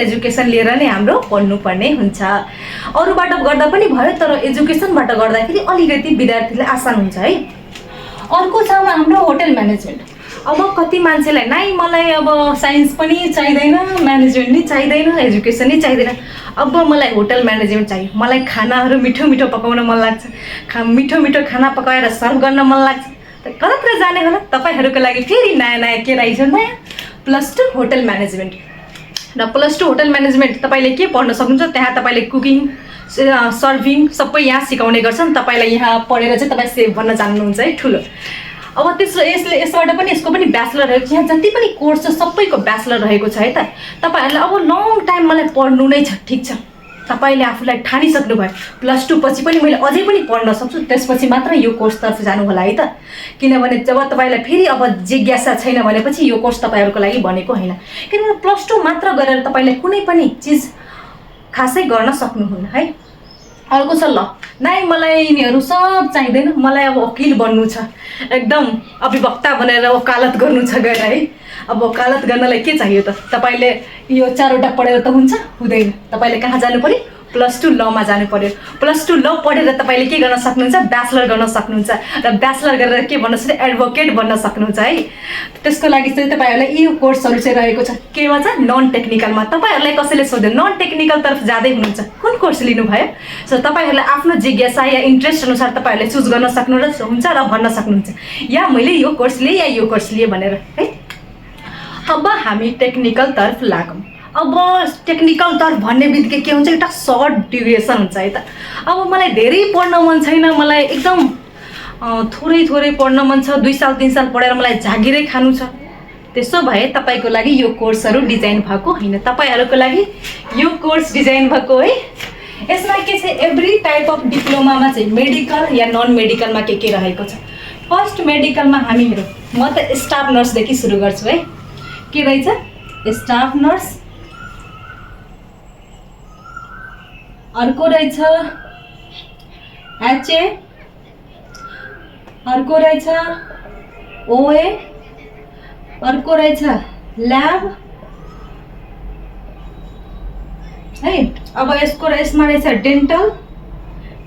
Education लिएर नै हाम्रो पढ्नुपर्ने हुन्छ। अरूबाट गर्दा पनि भयो, तर एजुकेसनबाट गर्दाखेरि अलिकति विद्यार्थीलाई आसान हुन्छ है। अर्को छ हाम्रो होटल म्यानेजमेन्ट। अब कति मान्छेलाई नै मलाई अब साइन्स पनि चाहिँदैन, म्यानेजमेन्ट नि चाहिँदैन, एजुकेसन नि चाहिँदैन, अब मलाई होटल म्यानेजमेन्ट चाहियो। मलाई खानाहरू मिठो मिठो पकाउन मन लाग्छ, मिठो मिठो खाना पकाएर सर्भ गर्न मन लाग्छ। त कतातिर जाने होला? तपाईँहरूको लागि फेरि नयाँ नयाँ के रहेछ, नयाँ +2 होटल म्यानेजमेन्ट। र +2 होटल म्यानेजमेन्ट तपाईँले के पढ्न सक्नुहुन्छ, त्यहाँ तपाईँले कुकिङ सर्भिङ सबै यहाँ सिकाउने गर्छन्। तपाईँलाई यहाँ पढेर चाहिँ तपाईँ सेफ भन्न जान्नुहुन्छ है ठुलो। अब यसबाट पनि यसको पनि ब्याचलर रहेको छ। यहाँ जति पनि कोर्स छ सबैको ब्याचलर रहेको छ है त। तपाईँहरूलाई अब लङ टाइम मलाई पढ्नु नै छ, ठिक छ, तपाईँले आफूलाई ठानिसक्नु भयो +2 पछि पनि मैले अझै पनि पढ्न सक्छु, त्यसपछि मात्र यो कोर्सतर्फ जानु होला है त। किनभने जब तपाईँलाई फेरि अब जिज्ञासा छैन भनेपछि यो कोर्स तपाईँहरूको लागि भनेको होइन। किनभने +2 मात्र गरेर तपाईँले कुनै पनि चिज खासै गर्न सक्नुहुन्न है। अर्को छ ल नाइ मलाई यिनीहरू सब चाहिँदैन, मलाई अब वकिल बन्नु छ, एकदम अभिवक्ता बनेर वकालत गर्नु छ गएर है। अब वकालत गर्नलाई के चाहियो त? तपाईँले यो 4वटा पढेर त हुन्छ? हुँदैन। तपाईँले कहाँ जानु पर्यो? +2 लमा जानु पर्यो। +2 ल पढेर तपाईँले के गर्न सक्नुहुन्छ? ब्याचलर गर्न सक्नुहुन्छ। र ब्याचलर गरेर के बन्न सक्नुहुन्छ? एडभोकेट बन्न सक्नुहुन्छ है। त्यसको लागि चाहिँ तपाईँहरूलाई यो कोर्सहरू चाहिँ रहेको छ। केमा छ? नन टेक्निकलमा। तपाईँहरूलाई कसैले सोध्यो नन टेक्निकल तर्फ जाँदै हुनुहुन्छ, कुन कोर्स लिनुभयो? सो तपाईँहरूलाई आफ्नो जिज्ञासा या इन्ट्रेस्ट अनुसार तपाईँहरूले चुज गर्न सक्नुहुन्छ र भन्न सक्नुहुन्छ या मैले यो कोर्स लिएँ या यो कोर्स लिएँ भनेर है। अब हामी टेक्निकल तर्फ लागौँ। अब टेक्निकल तर्फ भन्ने बित्तिकै के हुन्छ, एउटा सर्ट ड्युरेसन हुन्छ है त। अब मलाई धेरै पढ्न मन छैन, मलाई एकदम थोरै पढ्न मन छ, 2 साल 3 साल पढेर मलाई जागिरै खानु छ। त्यसो भए तपाईँको लागि यो कोर्सहरू डिजाइन भएको होइन, तपाईँहरूको लागि यो कोर्स डिजाइन भएको है। यसमा के छ, एभ्री टाइप अफ डिप्लोमामा चाहिँ मेडिकल या नन मेडिकलमा के रहेको छ। फर्स्ट मेडिकलमा हामीहरू, म त स्टाफ नर्सदेखि सुरु गर्छु है। के रहेछ? Staff nurse. अर्को रहेछ HA, अर्को रहेछ OA, अर्को रहेछ ल्याब है। अब यसमा रहेछ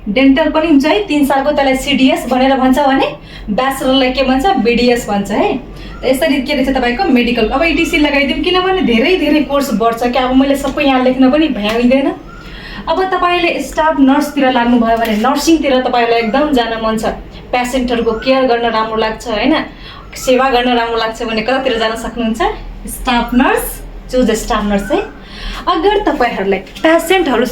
डेन्टल पनि हुन्छ है, 3 सालको। त्यसलाई CDS भनेर भन्छ भने ब्याचलरलाई के भन्छ? BDS भन्छ है। यसरी के रहेछ तपाईँको मेडिकल। अब ETC लगाइदिउँ, किनभने धेरै कोर्स बढ्छ क्या। अब मैले सबै यहाँ लेख्न पनि भ्याइँदैन। अब तपाईँले स्टाफ नर्सतिर लाग्नुभयो भने नर्सिङतिर तपाईँहरूलाई एकदम जान मन छ, पेसेन्टहरूको केयर गर्न राम्रो लाग्छ होइन, सेवा गर्न राम्रो लाग्छ भने कतातिर जान सक्नुहुन्छ? Staff nurse. Choose staff nurse है। अगर तपाईँहरूलाई पेसेन्टहरू